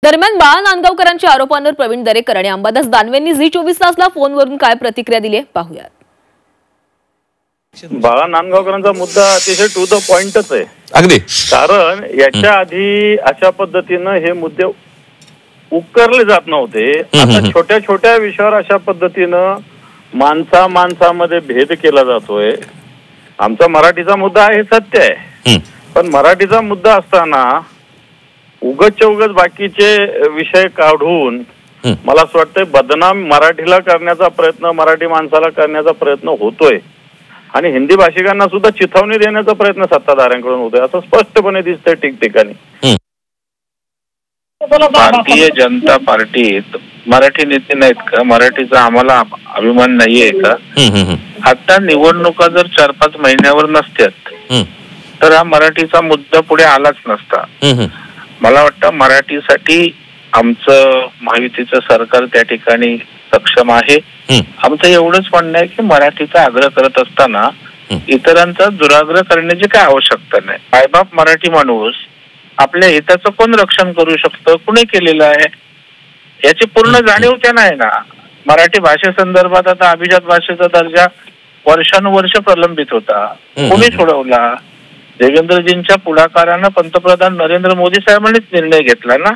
दरम्यान बाळा नांदगावकरांच्या आरोपांवर प्रवीण दरेकर आणि अंबादास दानवेंनी झी24 तासला फोनवरून काय प्रतिक्रिया दिली पाहूयात. बाळा नांदगावकरांचा मुद्दा अतिशय टू द पॉइंटच आहे. अगदी. कारण याच्या आधी अशा पद्धतीनं हे मुद्दे उकरले जात नव्हते. आता छोट्या छोट्या विषयावर अशा पद्धतीनं माणसामध्ये भेद केला जातोय. आमचा मराठीचा मुद्दा आहे, सत्य आहे, पण मराठीचा मुद्दा असताना उगच बाकीचे विषय काढून मला असं वाटतंय बदनाम मराठीला करण्याचा प्रयत्न, मराठी माणसाला करण्याचा प्रयत्न होतोय आणि हिंदी भाषिकांना सुद्धा चिथावणी देण्याचा प्रयत्न सत्ताधाऱ्यांकडून होतोय असं स्पष्टपणे दिसतंय ठिकठिकाणी. भारतीय जनता पार्टीत मराठी नेते नाहीत का? मराठीचा आम्हाला अभिमान नाहीये का? आता निवडणुका जर 4-5 महिन्यावर नसत्यात तर हा मराठीचा मुद्दा पुढे आलाच नसता. मला वाटतं मराठीसाठी आमचं महायुतीचं सरकार त्या ठिकाणी सक्षम आहे. आमचं एवढंच म्हणणं आहे की मराठीचा आग्रह करत असताना इतरांचा दुराग्रह करण्याची काय आवश्यकता नाही. मायबाप मराठी माणूस आपल्या हिताचं कोण रक्षण करू शकतं, कुणी केलेलं आहे याची पूर्ण जाणीव त्यांना आहे ना. मराठी भाषेसंदर्भात आता अभिजात भाषेचा दर्जा वर्षानुवर्ष प्रलंबित होता, कोणी सोडवला? देवेंद्रजींच्या पुढाकारानं पंतप्रधान नरेंद्र मोदी साहेबांनीच निर्णय घेतला ना.